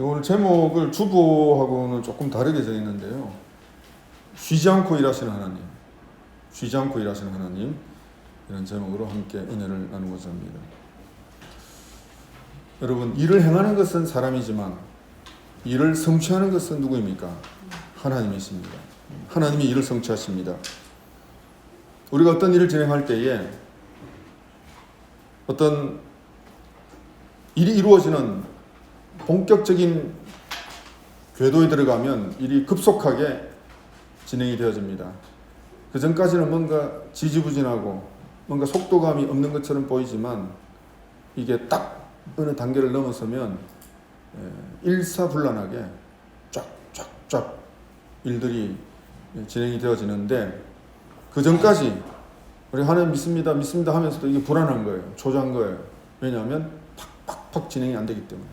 오늘 제목을 주보하고는 조금 다르게 되어 있는데요. 쉬지 않고 일하시는 하나님, 쉬지 않고 일하시는 하나님, 이런 제목으로 함께 은혜를 나누고자 합니다. 여러분, 일을 행하는 것은 사람이지만 일을 성취하는 것은 누구입니까? 하나님이십니다. 하나님이 일을 성취하십니다. 우리가 어떤 일을 진행할 때에 어떤 일이 이루어지는 본격적인 궤도에 들어가면 일이 급속하게 진행이 되어집니다. 그 전까지는 뭔가 지지부진하고 뭔가 속도감이 없는 것처럼 보이지만 이게 딱 어느 단계를 넘어서면 일사불란하게 쫙쫙쫙 일들이 진행이 되어지는데, 그 전까지 우리 하나님 믿습니다 믿습니다 하면서도 이게 불안한 거예요. 초조한 거예요. 왜냐하면 팍팍팍 진행이 안 되기 때문에.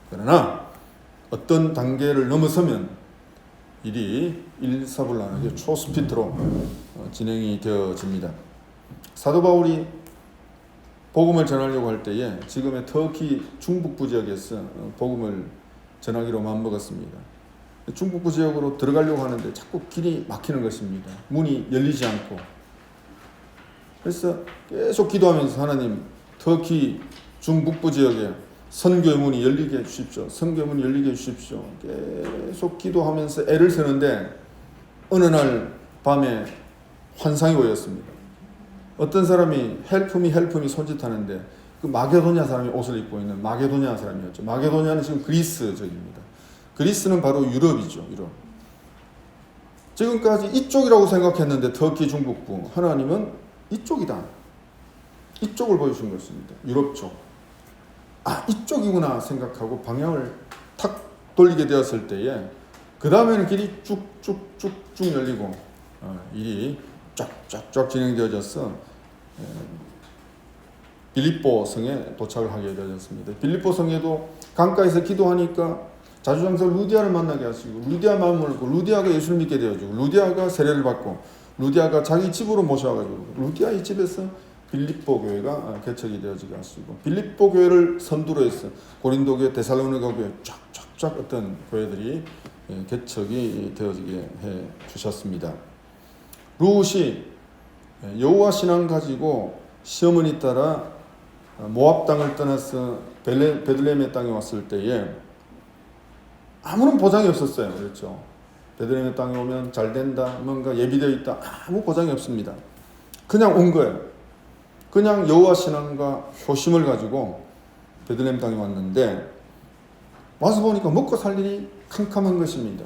그러나 어떤 단계를 넘어서면 일이 일사불란하게 초스피드로 진행이 되어집니다. 사도 바울이 복음을 전하려고 할 때에 지금의 터키 중북부 지역에서 복음을 전하기로 마음먹었습니다. 중북부 지역으로 들어가려고 하는데 자꾸 길이 막히는 것입니다. 문이 열리지 않고. 그래서 계속 기도하면서 하나님, 터키 중북부 지역에 선교의 문이 열리게 해주십시오. 선교의 문이 열리게 해주십시오. 계속 기도하면서 애를 쓰는데 어느 날 밤에 환상이 보였습니다. 어떤 사람이 헬프미 손짓하는데 그 마게도냐 사람이 옷을 입고 있는 마게도냐 사람이었죠. 마게도냐는 지금 그리스 적입니다. 그리스는 바로 유럽이죠. 유럽. 지금까지 이쪽이라고 생각했는데 터키 중북부, 하나님은 이쪽이다. 이쪽을 보여준 것입니다. 유럽 쪽. 아, 이쪽이구나 생각하고 방향을 탁 돌리게 되었을 때에 그 다음에는 길이 쭉쭉쭉쭉 열리고 일이 쫙쫙쫙 진행되어져서 빌립보 성에 도착을 하게 되었습니다. 빌립보 성에도 강가에서 기도하니까 자주장사 루디아를 만나게 하시고, 루디아 마음을 먹고 루디아가 예수를 믿게 되어지고, 루디아가 세례를 받고, 루디아가 자기 집으로 모셔와가지고 루디아의 집에서 빌립보 교회가 개척이 되어지게 하시고, 빌립보 교회를 선두로 해서 고린도 교회, 데살로니가 교회 쫙쫙쫙 어떤 교회들이 개척이 되어지게 해 주셨습니다. 룻이 여호와 신앙 가지고 시어머니 따라 모압 땅을 떠나서 베들레헴의 땅에 왔을 때에 아무런 보장이 없었어요. 그렇죠? 베들레헴의 땅에 오면 잘 된다, 뭔가 예비되어 있다, 아무 보장이 없습니다. 그냥 온 거예요. 그냥 여호와 신앙과 효심을 가지고 베들레헴 땅에 왔는데, 와서 보니까 먹고 살 일이 캄캄한 것입니다.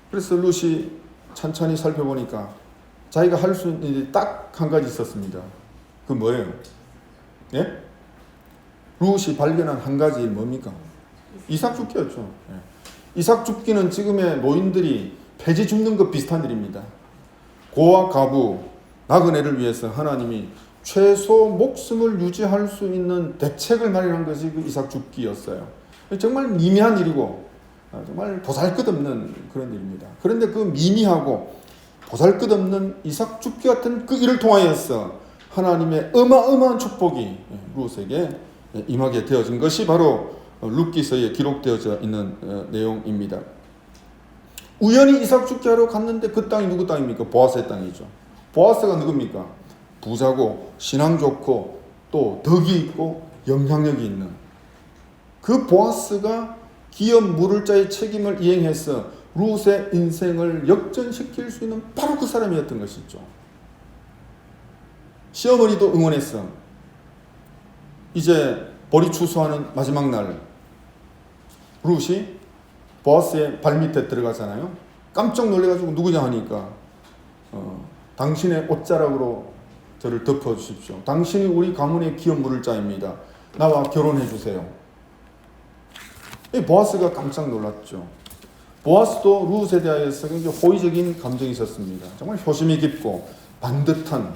그래서 룻이 찬찬히 살펴보니까 자기가 할 수 있는 일이 딱 한 가지 있었습니다. 그 뭐예요? 예? 룻이 발견한 한 가지 일 뭡니까? 이삭 줍기였죠. 예. 이삭 줍기는 지금의 노인들이 폐지 줍는 것 비슷한 일입니다. 고아 가부, 나그네를 위해서 하나님이 최소 목숨을 유지할 수 있는 대책을 마련한 것이 그 이삭 줍기였어요. 정말 미미한 일이고 정말 보잘것없는 그런 일입니다. 그런데 그 미미하고 보잘것없는 이삭 줍기 같은 그 일을 통하여서 하나님의 어마어마한 축복이 룻에게 임하게 되어진 것이 바로 룻기서에 기록되어져 있는 내용입니다. 우연히 이삭 줍기 하러 갔는데 그 땅이 누구 땅입니까? 보아스의 땅이죠. 보아스가 누굽니까? 부자고 신앙 좋고 또 덕이 있고 영향력이 있는 그 보아스가 기업 물을 자의 책임을 이행해서 룻의 인생을 역전시킬 수 있는 바로 그 사람이었던 것이죠. 시어머니도 응원했어. 이제 벌이 추수하는 마지막 날 룻이 보아스의 발밑에 들어가잖아요. 깜짝 놀래가지고 누구냐 하니까 당신의 옷자락으로 저를 덮어주십시오. 당신이 우리 가문의 기업 물을 자입니다. 나와 결혼해 주세요. 보아스가 깜짝 놀랐죠. 보아스도 룻에 대하여서 굉장히 호의적인 감정이 있었습니다. 정말 효심이 깊고 반듯한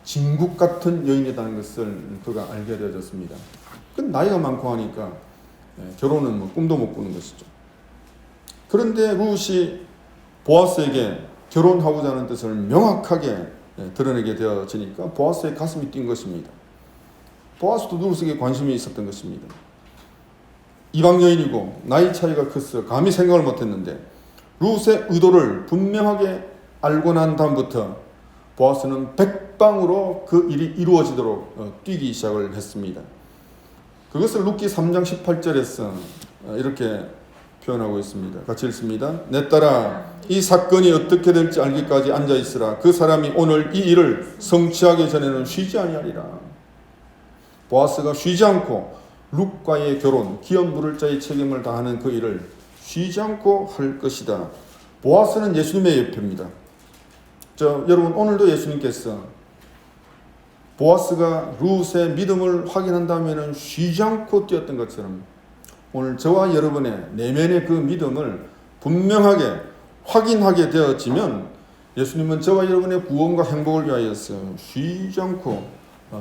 진국 같은 여인이라는 것을 그가 알게 되어졌습니다. 근데 나이가 많고 하니까 결혼은 뭐 꿈도 못 꾸는 것이죠. 그런데 룻이 보아스에게 결혼하고자 하는 뜻을 명확하게 드러내게 되어지니까 보아스의 가슴이 뛴 것입니다. 보아스도 룻에게 관심이 있었던 것입니다. 이방 여인이고 나이 차이가 컸어. 감히 생각을 못했는데 룻의 의도를 분명하게 알고 난 다음부터 보아스는 백방으로 그 일이 이루어지도록 뛰기 시작을 했습니다. 그것을 룻기 3장 18절에서 이렇게 표현하고 있습니다. 같이 읽습니다. 내 딸아, 이 사건이 어떻게 될지 알기까지 앉아있으라. 그 사람이 오늘 이 일을 성취하기 전에는 쉬지 아니하리라. 보아스가 쉬지 않고 룻과의 결혼, 기업 물을 자의 책임을 다하는 그 일을 쉬지 않고 할 것이다. 보아스는 예수님의 옆입니다. 여러분, 오늘도 예수님께서 보아스가 룻의 믿음을 확인한 다음에는 쉬지 않고 뛰었던 것처럼 오늘 저와 여러분의 내면의 그 믿음을 분명하게 확인하게 되어지면 예수님은 저와 여러분의 구원과 행복을 위하여서 쉬지 않고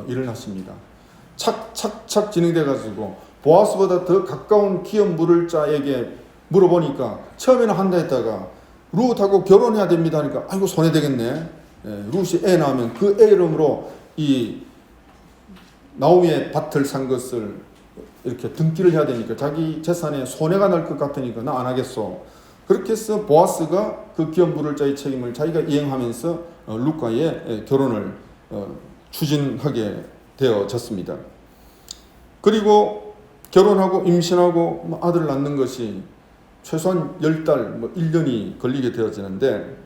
일을 하십니다. 착착착 진행돼 가지고 보아스보다 더 가까운 기업 물을 자에게 물어보니까 처음에는 한다 했다가 룻하고 결혼해야 됩니다 하니까 아이고 손해되겠네. 룻이 애 낳으면 그 애 이름으로 이 나오미의 밭을 산 것을 이렇게 등기를 해야 되니까 자기 재산에 손해가 날 것 같으니까 나 안 하겠소. 그렇게 해서 보아스가 그 기업 물을 자의 책임을 자기가 이행하면서 룻과의 결혼을 추진하게 되어졌습니다. 그리고 결혼하고 임신하고 아들을 낳는 것이 최소한 10달, 1년이 걸리게 되어지는데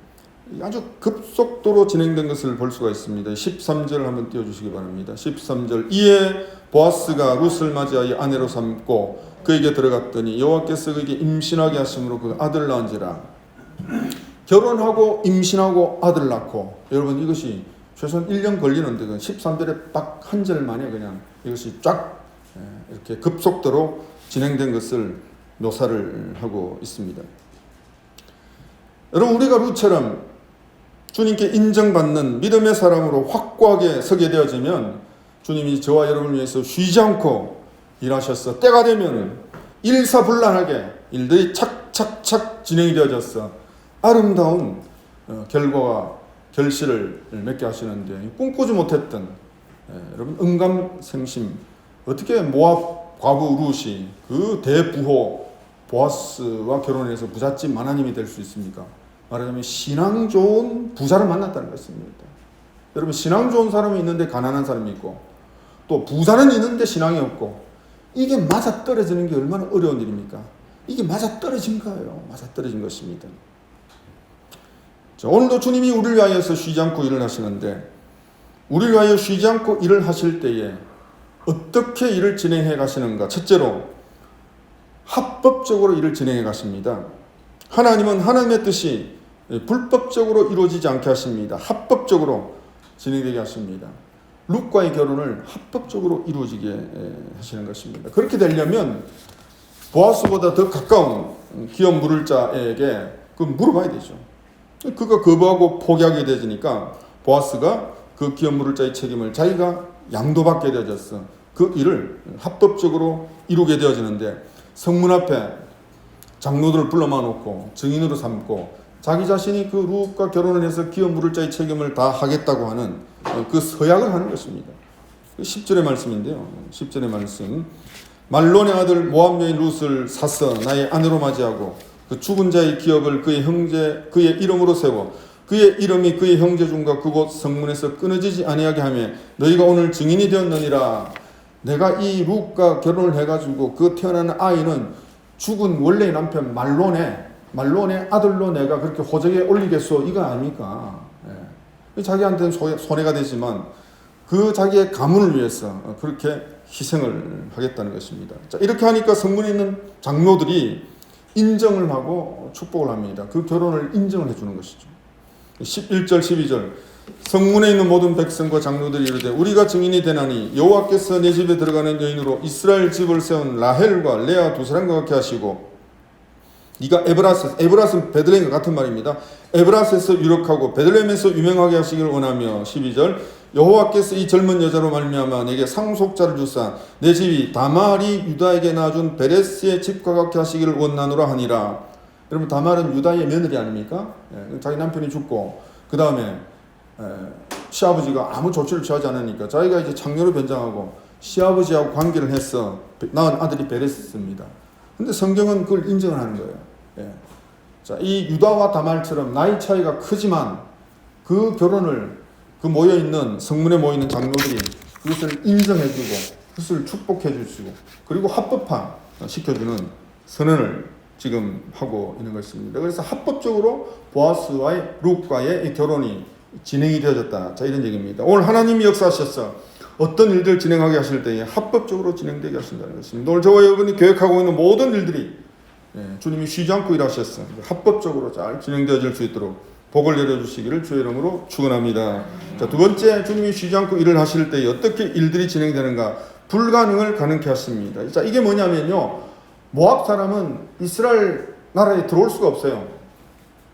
아주 급속도로 진행된 것을 볼 수가 있습니다. 13절 한번 띄워주시기 바랍니다. 13절 이에 보아스가 룻을 맞이하여 아내로 삼고 그에게 들어갔더니 여호와께서 그에게 임신하게 하심으로 그 아들 낳은지라. 결혼하고 임신하고 아들 낳고 여러분 이것이 최소한 1년 걸리는데 13절에 딱 한 절 만에 그냥 이것이 쫙 이렇게 급속도로 진행된 것을 묘사를 하고 있습니다. 여러분 우리가 룻처럼 주님께 인정받는 믿음의 사람으로 확고하게 서게 되어지면 주님이 저와 여러분을 위해서 쉬지 않고 일하셔서 때가 되면 일사불란하게 일들이 착착착 진행이 되어져서 아름다운 결과와 결실을 맺게 하시는데 꿈꾸지 못했던 여러분 응감생심 어떻게 모압 과부 룻이 그 대부호 보아스와 결혼해서 부잣집 만화님이 될 수 있습니까? 말하자면 신앙 좋은 부자를 만났다는 것입니다. 여러분 신앙 좋은 사람이 있는데 가난한 사람이 있고 또 부자는 있는데 신앙이 없고 이게 맞아떨어지는 게 얼마나 어려운 일입니까? 이게 맞아떨어진 거예요. 맞아떨어진 것입니다. 자, 오늘도 주님이 우리를 위하여서 쉬지 않고 일을 하시는데 우리를 위하여 쉬지 않고 일을 하실 때에 어떻게 일을 진행해 가시는가? 첫째로 합법적으로 일을 진행해 가십니다. 하나님은 하나님의 뜻이 불법적으로 이루어지지 않게 하십니다. 합법적으로 진행되게 하십니다. 룻과의 결혼을 합법적으로 이루어지게 하시는 것입니다. 그렇게 되려면 보아스보다 더 가까운 기업 물을 자에게 그 물어봐야 되죠. 그가 거부하고 포기하게 되니까 보아스가 그 기업 물을 자의 책임을 자기가 양도받게 되어졌어. 그 일을 합법적으로 이루게 되어지는데 성문 앞에 장로들을 불러만 놓고 증인으로 삼고 자기 자신이 그 룻과 결혼을 해서 기업 물을 자의 책임을 다 하겠다고 하는 그 서약을 하는 것입니다. 10절의 말씀인데요. 10절의 말씀. 말론의 아들 모압 여인 룻을 사서 나의 아내로 맞이하고 그 죽은 자의 기업을 그의 이름으로 세워 그의 이름이 그의 형제 중과 그곳 성문에서 끊어지지 아니하게 하며 너희가 오늘 증인이 되었느니라. 내가 이 룻과 결혼을 해가지고 그 태어나는 아이는 죽은 원래의 남편 말론의 아들로 내가 그렇게 호적에 올리겠소 이거 아닙니까? 자기한테는 손해가 되지만 그 자기의 가문을 위해서 그렇게 희생을 하겠다는 것입니다. 자, 이렇게 하니까 성문에 있는 장로들이 인정을 하고 축복을 합니다. 그 결혼을 인정을 해주는 것이죠. 11절 12절 성문에 있는 모든 백성과 장로들이 이르되 우리가 증인이 되나니 여호와께서 내 집에 들어가는 여인으로 이스라엘 집을 세운 라헬과 레아 두 사람과 같게 하시고 네가 에브라스는 베들레헴과 같은 말입니다. 에브라스에서 유력하고 베들레헴에서 유명하게 하시기를 원하며 12절 여호와께서 이 젊은 여자로 말미암아 내게 상속자를 주사 내 집이 다말이 유다에게 낳아준 베레스의 집과 같게 하시기를 원하노라 하니라. 여러분 다말은 유다의 며느리 아닙니까? 자기 남편이 죽고 그 다음에 시아버지가 아무 조치를 취하지 않으니까 자기가 이제 장녀로 변장하고 시아버지하고 관계를 해서 낳은 아들이 베레스입니다. 근데 성경은 그걸 인정을 하는 거예요. 예. 자, 이 유다와 다말처럼 나이 차이가 크지만 그 결혼을 그 모여있는 성문에 모이는 장로들이 그것을 인정해주고 그것을 축복해주시고 그리고 합법화 시켜주는 선언을 지금 하고 있는 것입니다. 그래서 합법적으로 보아스와의 룻과의 이 결혼이 진행이 되어졌다. 자, 이런 얘기입니다. 오늘 하나님이 역사하셔서 어떤 일들 진행하게 하실 때에 합법적으로 진행되게 하신다는 것입니다. 오늘 저와 여러분이 계획하고 있는 모든 일들이 주님이 쉬지 않고 일하셨어. 합법적으로 잘 진행되어질 수 있도록 복을 내려주시기를 주의 이름으로 축원합니다. 자, 두 번째, 주님이 쉬지 않고 일을 하실 때에 어떻게 일들이 진행되는가? 불가능을 가능케 하십니다. 자, 이게 뭐냐면요, 모압 사람은 이스라엘 나라에 들어올 수가 없어요.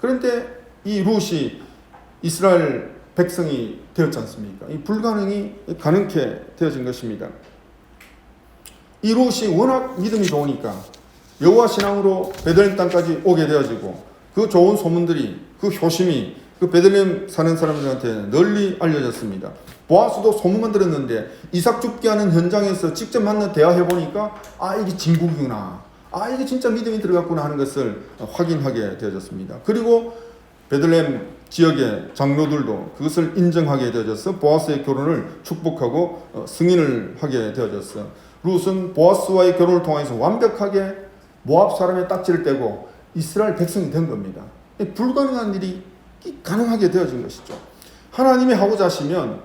그런데 이 룻이 이스라엘 백성이 되었지 않습니까? 이 불가능이 가능케 되어진 것입니다. 이 룻이 워낙 믿음이 좋으니까 여호와 신앙으로 베들레헴 땅까지 오게 되어지고 그 좋은 소문들이 그 효심이 그 베들레헴 사는 사람들한테 널리 알려졌습니다. 보아스도 소문만 들었는데 이삭 죽게 하는 현장에서 직접 만나 대화해 보니까 아, 이게 진국이구나, 아, 이게 진짜 믿음이 들어갔구나 하는 것을 확인하게 되어졌습니다. 그리고 베들레헴 지역의 장로들도 그것을 인정하게 되어져서 보아스의 결혼을 축복하고 승인을 하게 되어졌어. 룻은 보아스와의 결혼을 통해서 완벽하게 모압 사람의 딱지를 떼고 이스라엘 백성이 된 겁니다. 불가능한 일이 가능하게 되어진 것이죠. 하나님이 하고자 하시면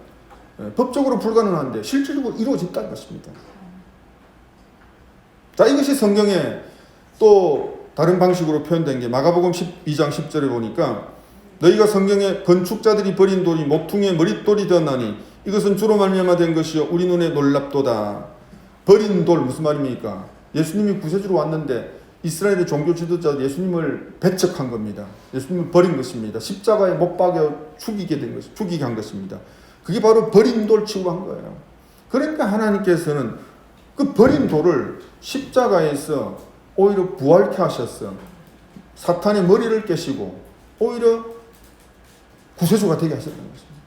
법적으로 불가능한데 실질적으로 이루어진다는 것입니다. 자, 이것이 성경에 또 다른 방식으로 표현된 게 마가복음 12장 10절에 보니까 너희가 성경에 건축자들이 버린 돌이 모퉁이의 머릿돌이 되었나니 이것은 주로 말미암아 된 것이요 우리 눈에 놀랍도다. 버린 돌 무슨 말입니까? 예수님이 구세주로 왔는데 이스라엘의 종교 지도자들 예수님을 배척한 겁니다. 예수님을 버린 것입니다. 십자가에 못 박여 죽이게 한 것입니다. 그게 바로 버린 돌 취급한 거예요. 그러니까 하나님께서는 그 버린 돌을 십자가에서 오히려 부활케 하셨어. 사탄의 머리를 깨시고 오히려 구세주가 되게 하셨다는 것입니다.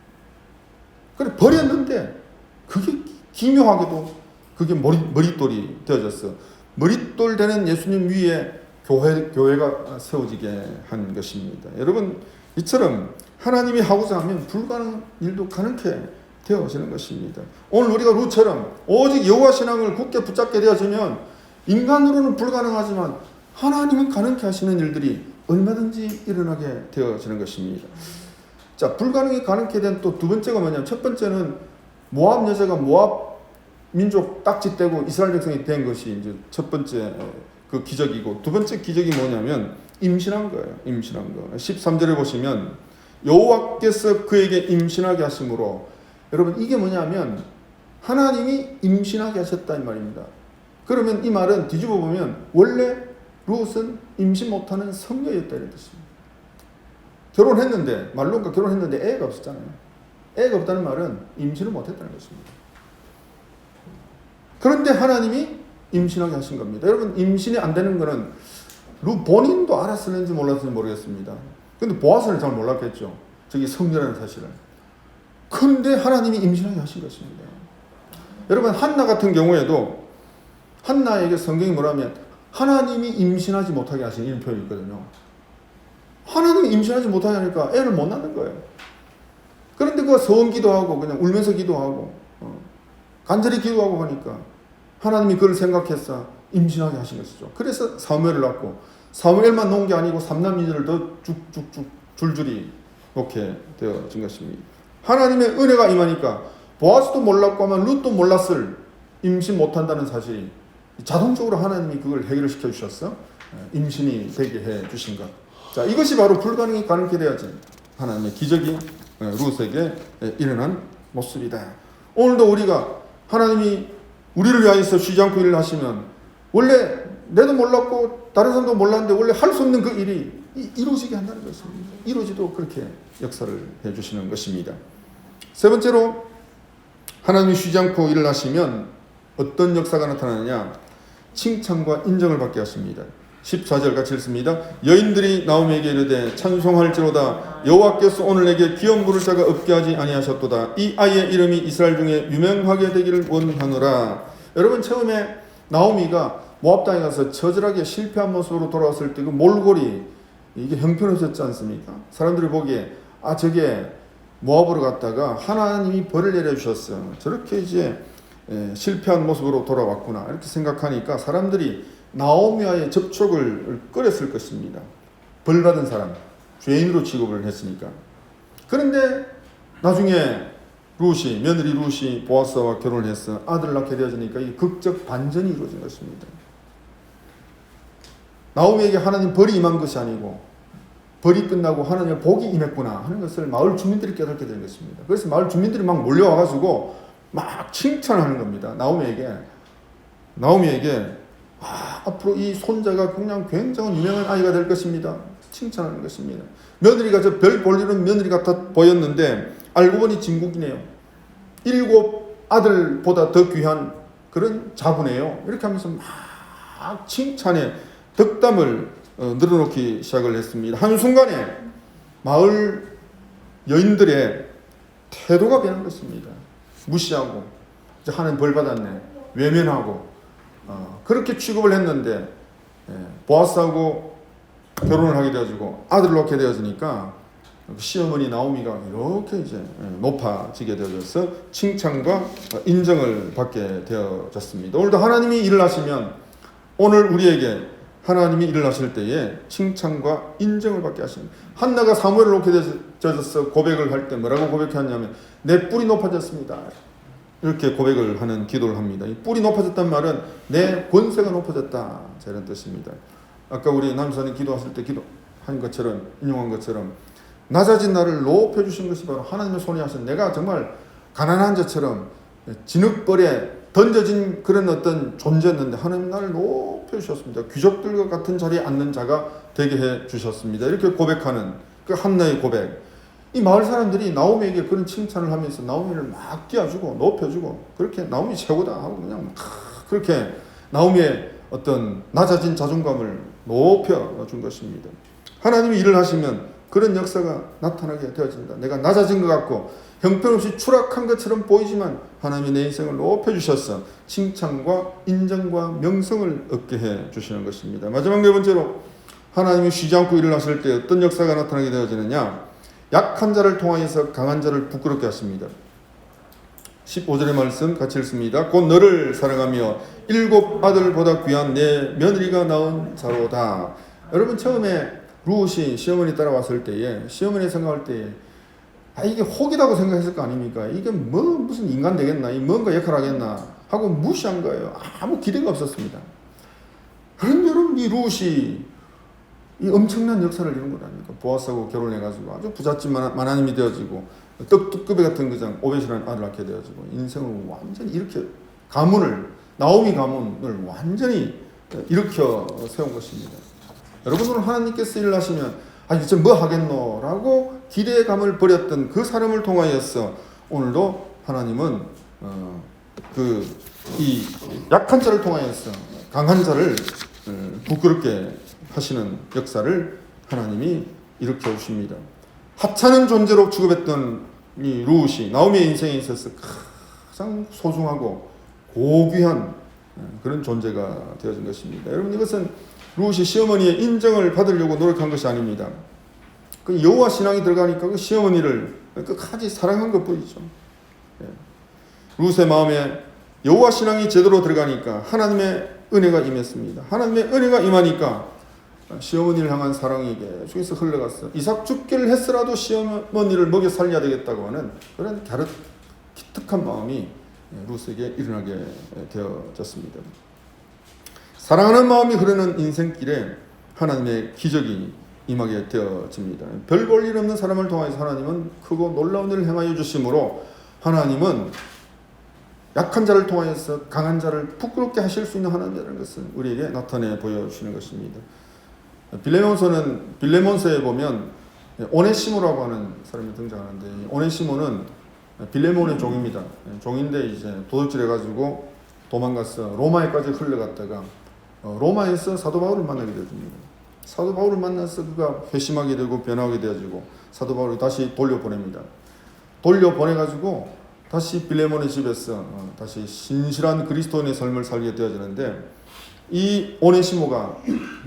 그래 버렸는데 그게 기묘하게도 그게 머릿돌이 되어졌어. 머릿돌 되는 예수님 위에 교회가 세워지게 한 것입니다. 여러분, 이처럼 하나님이 하고자 하면 불가능한 일도 가능케 되어지는 것입니다. 오늘 우리가 룻처럼 오직 여호와 신앙을 굳게 붙잡게 되어지면 인간으로는 불가능하지만 하나님은 가능케 하시는 일들이 얼마든지 일어나게 되어지는 것입니다. 자, 불가능이 가능케 된 또 두 번째가 뭐냐면, 첫 번째는 모압 여자가 모압 민족 딱지 떼고 이스라엘 백성이 된 것이 이제 첫 번째 그 기적이고, 두 번째 기적이 뭐냐면 임신한 거예요. 임신한 거. 13절에 보시면 여호와께서 그에게 임신하게 하심으로, 여러분 이게 뭐냐면 하나님이 임신하게 하셨다 이 말입니다. 그러면 이 말은 뒤집어 보면 원래 룻은 임신 못하는 성녀였다 이런 뜻입니다. 결혼했는데, 말론과 결혼했는데 애가 없었잖아요. 애가 없다는 말은 임신을 못했다는 것입니다. 그런데 하나님이 임신하게 하신 겁니다. 여러분, 임신이 안 되는 것은 룻 본인도 알았는지 몰랐는지 모르겠습니다. 근데 보아스는 잘 몰랐겠죠. 저기 성녀라는 사실을. 그런데 하나님이 임신하게 하신 것입니다. 여러분, 한나 같은 경우에도 한나에게 성경이 뭐라면 하나님이 임신하지 못하게 하신 이런 표현이 있거든요. 하나님이 임신하지 못하게 하니까 애를 못 낳는 거예요. 그런데 그가 서원 기도하고 그냥 울면서 기도하고 간절히 기도하고 하니까 하나님이 그걸 생각해서 임신하게 하신 것이죠. 그래서 사무엘을 낳고, 사무엘만 놓은 게 아니고 3남인을 더 쭉쭉쭉 줄줄이 놓게 되어진 것입니다. 하나님의 은혜가 임하니까 보아스도 몰랐고 아마 룻도 몰랐을 임신 못한다는 사실이 자동적으로 하나님이 그걸 해결시켜 주셨어. 임신이 되게 해 주신 것. 자, 이것이 바로 불가능이 가능케 되어진 하나님의 기적이 룻에게 일어난 모습이다. 오늘도 우리가 하나님이 우리를 위하여서 쉬지 않고 일을 하시면, 원래 내도 몰랐고 다른 사람도 몰랐는데 원래 할 수 없는 그 일이 이루어지게 한다는 것입니다. 이루어지도 그렇게 역사를 해주시는 것입니다. 세 번째로, 하나님이 쉬지 않고 일을 하시면 어떤 역사가 나타나느냐? 칭찬과 인정을 받게 하십니다. 14절 같이 읽습니다. 여인들이 나오미에게 이르되 찬송할지로다 여호와께서 오늘 내게 기업 물을 자가 없게 하지 아니하셨도다. 이 아이의 이름이 이스라엘 중에 유명하게 되기를 원하노라. 여러분, 처음에 나오미가 모압 땅에 가서 처절하게 실패한 모습으로 돌아왔을 때 그 몰골이 이게 형편없었지 않습니까? 사람들이 보기에 저게 모압으로 갔다가 하나님이 벌을 내려주셨어. 저렇게 이제 실패한 모습으로 돌아왔구나. 이렇게 생각하니까 사람들이 나오미와의 접촉을 꺼렸을 것입니다. 벌 받은 사람, 죄인으로 취급을 했으니까. 그런데 나중에 며느리 룻이 보아스와 결혼을 해서 아들을 낳게 되어지니까 이 극적 반전이 이루어진 것입니다. 나오미에게 하나님 벌이 임한 것이 아니고 벌이 끝나고 하나님의 복이 임했구나 하는 것을 마을 주민들이 깨닫게 된 것입니다. 그래서 마을 주민들이 막 몰려와가지고 막 칭찬하는 겁니다. 나오미에게 앞으로 이 손자가 그냥 굉장히 유명한 아이가 될 것입니다. 칭찬하는 것입니다. 며느리가 저 별 볼 일은 며느리 같아 보였는데 알고 보니 진국이네요. 7 아들보다 더 귀한 그런 자부네요. 이렇게 하면서 막 칭찬에 덕담을 늘어놓기 시작을 했습니다. 한순간에 마을 여인들의 태도가 변한 것입니다. 무시하고 하나님 벌 받았네, 외면하고 그렇게 취급을 했는데 보아스하고 결혼을 하게 되어지고 아들을 낳게 되어지니까 시어머니 나오미가 이렇게 이제 높아지게 되어져서 칭찬과 인정을 받게 되어졌습니다. 오늘도 하나님이 일을 하시면 오늘 우리에게 하나님이 일을 하실 때에 칭찬과 인정을 받게 하십니다. 한나가 사무엘을 놓게 되어져서 고백을 할 때 뭐라고 고백했냐면 내 뿔이 높아졌습니다. 이렇게 고백을 하는 기도를 합니다. 이 뿔이 높아졌단 말은 내 권세가 높아졌다, 이런 뜻입니다. 아까 우리 남사님 기도하실 때 기도한 것처럼, 인용한 것처럼 낮아진 나를 높여주신 것이 바로 하나님의 손이 하신, 내가 정말 가난한 자처럼 진흙벌에 던져진 그런 어떤 존재였는데 하나님 나를 높여주셨습니다. 귀족들과 같은 자리에 앉는 자가 되게 해주셨습니다. 이렇게 고백하는 그 한나의 고백. 이 마을 사람들이 나오미에게 그런 칭찬을 하면서 나오미를 막 띄워주고 높여주고 그렇게 나오미 최고다 하고 그냥 막 그렇게 나오미의 어떤 낮아진 자존감을 높여준 것입니다. 하나님이 일을 하시면 그런 역사가 나타나게 되어진다. 내가 낮아진 것 같고 형편없이 추락한 것처럼 보이지만 하나님이 내 인생을 높여주셔서 칭찬과 인정과 명성을 얻게 해주시는 것입니다. 마지막 4번째로 하나님이 쉬지 않고 일을 하실 때 어떤 역사가 나타나게 되어지느냐, 약한 자를 통하여서 강한 자를 부끄럽게 하십니다. 15절의 말씀 같이 읽습니다. 곧 너를 사랑하며 7 아들보다 귀한 내 며느리가 낳은 자로다. 여러분, 처음에 룻이 시어머니 따라왔을 때에 시어머니 생각할 때에 이게 혹이라고 생각했을 거 아닙니까? 이게 무슨 인간 되겠나? 뭔가 역할 하겠나? 하고 무시한 거예요. 아무 기대가 없었습니다. 그런데 여러분, 이 룻이 이 엄청난 역사를 이룬 것 아닙니까? 보아스하고 결혼해가지고 아주 부잣집 마나님이 되어지고 떡두꺼비 같은 그장 오벳이라는 아들 낳게 되어지고 인생을 완전히 이렇게 나오미 가문을 완전히 일으켜 세운 것입니다. 여러분, 오늘 하나님께서 일을 하시면 이제 뭐 하겠노? 라고 기대감을 버렸던 그 사람을 통하여서 오늘도 하나님은 이 약한 자를 통하여서 강한 자를 부끄럽게 하시는 역사를 하나님이 일으켜 주십니다. 하찮은 존재로 취급했던 이 룻이 나오미의 인생에 있어서 가장 소중하고 고귀한 그런 존재가 되어진 것입니다. 여러분, 이것은 룻이 시어머니의 인정을 받으려고 노력한 것이 아닙니다. 그 여호와 신앙이 들어가니까 그 시어머니를 끝까지 사랑한 것뿐이죠. 룻의 마음에 여호와 신앙이 제대로 들어가니까 하나님의 은혜가 임했습니다. 하나님의 은혜가 임하니까 시어머니를 향한 사랑이 계속해서 흘러갔어. 이삭 죽기를 했으라도 시어머니를 먹여 살려야 되겠다고 하는 그런 기특한 마음이 룻에게 일어나게 되어졌습니다. 사랑하는 마음이 흐르는 인생길에 하나님의 기적이 임하게 되어집니다. 별 볼 일 없는 사람을 통해서 하나님은 크고 놀라운 일을 행하여 주심으로 하나님은 약한 자를 통하여서 강한 자를 부끄럽게 하실 수 있는 하나님이라는 것을 우리에게 나타내 보여주시는 것입니다. 빌레몬서에 보면 오네시모라고 하는 사람이 등장하는데, 오네시모는 빌레몬의 종입니다. 종인데 이제 도둑질해가지고 도망가서 로마에까지 흘러갔다가 로마에서 사도 바울을 만나게 되어집니다. 사도 바울을 만나서 그가 회심하게 되고 변화하게 되어지고 사도 바울이 다시 돌려보냅니다. 돌려보내가지고 다시 빌레몬의 집에서 다시 신실한 그리스도인의 삶을 살게 되어지는데, 이 오네시모가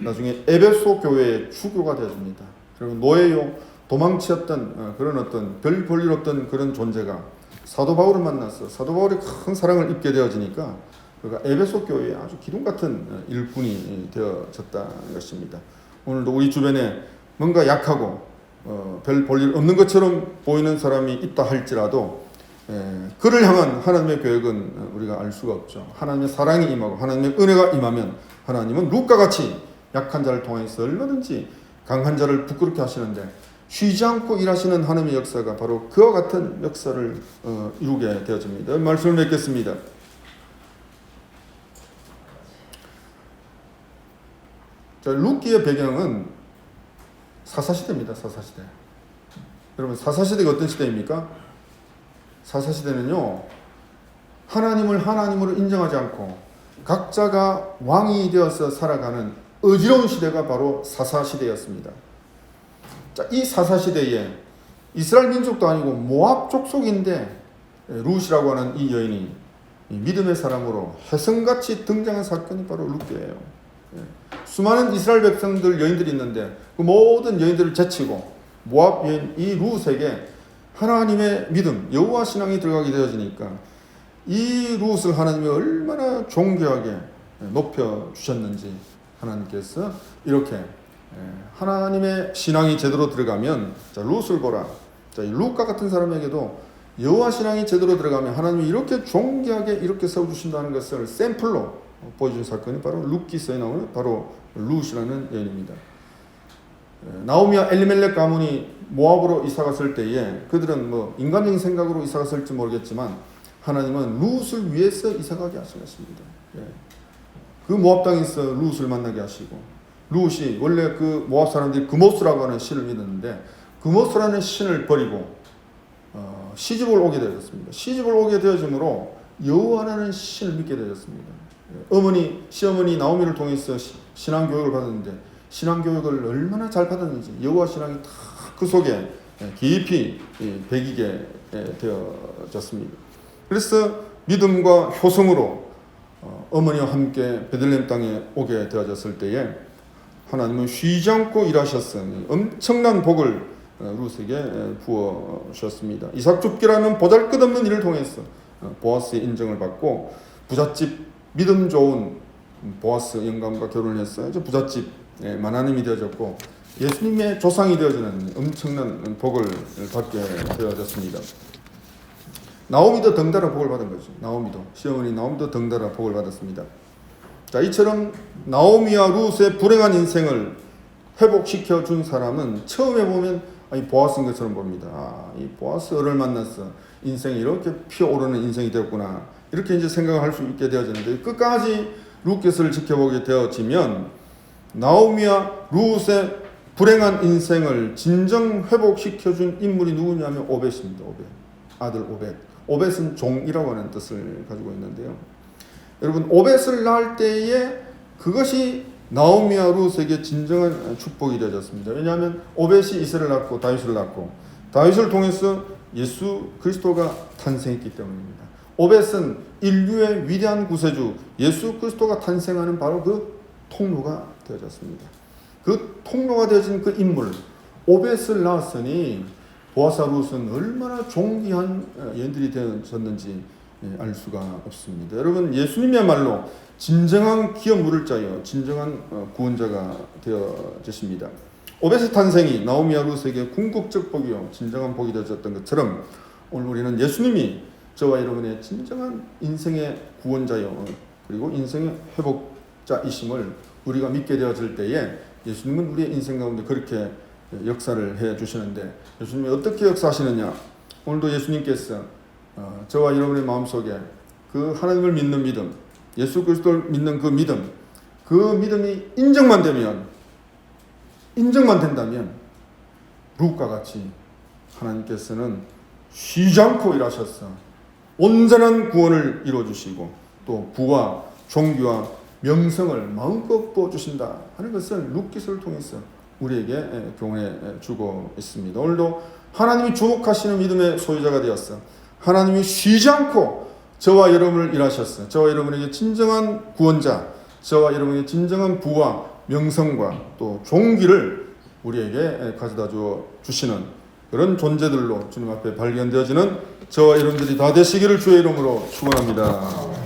나중에 에베소 교회의 주교가 되어집니다. 그리고 노예요, 도망치었던 그런 어떤 별 볼일 없던 그런 존재가 사도 바울을 만나서 사도 바울이 큰 사랑을 입게 되어지니까 그가 에베소 교회의 아주 기둥 같은 일꾼이 되어졌다는 것입니다. 오늘도 우리 주변에 뭔가 약하고 별 볼일 없는 것처럼 보이는 사람이 있다 할지라도 그를 향한 하나님의 계획은 우리가 알 수가 없죠. 하나님의 사랑이 임하고 하나님의 은혜가 임하면 하나님은 룻과 같이 약한 자를 통해서 얼마든지 강한 자를 부끄럽게 하시는데 쉬지 않고 일하시는 하나님의 역사가 바로 그와 같은 역사를 이루게 되어집니다. 말씀을 맺겠습니다. 자, 룻기의 배경은 사사시대입니다. 사사시대. 여러분, 사사시대가 어떤 시대입니까? 사사시대는요, 하나님을 하나님으로 인정하지 않고 각자가 왕이 되어서 살아가는 어지러운 시대가 바로 사사시대였습니다. 자, 이 사사시대에 이스라엘 민족도 아니고 모압 족속인데 룻이라고 하는 이 여인이 믿음의 사람으로 혜성같이 등장한 사건이 바로 룻기예요. 수많은 이스라엘 백성들 여인들이 있는데 그 모든 여인들을 제치고 모압 여인 이 룻에게 하나님의 믿음, 여호와 신앙이 들어가게 되어지니까 이 룻을 하나님이 얼마나 존귀하게 높여주셨는지 하나님께서 이렇게 하나님의 신앙이 제대로 들어가면 자, 룻을 보라. 자, 이 룻과 같은 사람에게도 여호와 신앙이 제대로 들어가면 하나님이 이렇게 존귀하게 이렇게 세워주신다는 것을 샘플로 보여준 사건이 바로 룻기서에 나오는 바로 룻이라는 여인입니다. 나오미와 엘리멜렉 가문이 모압으로 이사갔을 때에 그들은 뭐 인간적인 생각으로 이사갔을지 모르겠지만 하나님은 룻을 위해서 이사가게 하신 것입니다. 그 모압 땅에서 룻을 만나게 하시고 룻이 원래 그 모압 사람들이 그모스라고 하는 신을 믿었는데 그모스라는 신을 버리고 시집을 오게 되었습니다. 시집을 오게 되어짐으로 여호와라는 신을 믿게 되었습니다. 시어머니 나오미를 통해서 신앙교육을 받았는데 신앙교육을 얼마나 잘 받았는지 여호와 신앙이 다 그 속에 깊이 배기게 되어졌습니다. 그래서 믿음과 효성으로 어머니와 함께 베들레헴 땅에 오게 되어졌을 때에 하나님은 쉬지 않고 일하셨으니 엄청난 복을 룻에게 부어주셨습니다. 이삭줍기라는 보잘것없는 일을 통해서 보아스의 인정을 받고 부잣집 믿음 좋은 보아스 영감과 결혼을 해서 부잣집 만화님이 되어졌고 예수님의 조상이 되어지는 엄청난 복을 받게 되어졌습니다. 나오미도 덩달아 복을 받은 거죠. 시어머니 나오미도 덩달아 복을 받았습니다. 자, 이처럼 나오미와 룻의 불행한 인생을 회복시켜 준 사람은 처음에 보면 이 보아스인 것처럼 봅니다. 이 보아스를 만나서 인생이 이렇게 피어오르는 인생이 되었구나. 이렇게 이제 생각을 할 수 있게 되어지는데 끝까지 룻기서를 지켜보게 되어지면 나오미와 룻의 불행한 인생을 진정 회복시켜준 인물이 누구냐면 오벳입니다. 아들 오벳. 오벳은 종이라고 하는 뜻을 가지고 있는데요. 여러분 오벳을 낳을 때에 그것이 나오미와 룻에게 진정한 축복이 되어졌습니다. 왜냐하면 오벳이 이스라엘을 낳고 다윗을 낳고 다윗을 통해서 예수 그리스도가 탄생했기 때문입니다. 오벳은 인류의 위대한 구세주 예수 그리스도가 탄생하는 바로 그 통로가 되어졌습니다. 그 통로가 되어진 그 인물 오벳을 낳았으니 보아스와 룻은 얼마나 존귀한 여인들이 되어졌는지 알 수가 없습니다. 여러분 예수님이야말로 진정한 기업 물을 자여 진정한 구원자가 되어지십니다. 오벳의 탄생이 나오미와 룻에게 궁극적 복이요 진정한 복이 되어졌던 것처럼 오늘 우리는 예수님이 저와 여러분의 진정한 인생의 구원자요 그리고 인생의 회복자이심을 우리가 믿게 되어질 때에 예수님은 우리의 인생 가운데 그렇게 역사를 해주시는데 예수님이 어떻게 역사하시느냐. 오늘도 예수님께서 저와 여러분의 마음속에 그 하나님을 믿는 믿음 예수 그리스도를 믿는 그 믿음이 인정만 된다면 룻과 같이 하나님께서는 쉬지 않고 일하셔서 온전한 구원을 이루어주시고 또 부와 존귀와 명성을 마음껏 부어주신다 하는 것을 룻기서를 통해서 우리에게 교훈해 주고 있습니다. 오늘도 하나님이 주목하시는 믿음의 소유자가 되었어 하나님이 쉬지 않고 저와 여러분을 일하셨어 저와 여러분에게 진정한 구원자 저와 여러분의 진정한 부와 명성과 또 종기를 우리에게 가져다 주시는 그런 존재들로 주님 앞에 발견되어지는 저와 여러분들이 다 되시기를 주의 이름으로 축원합니다.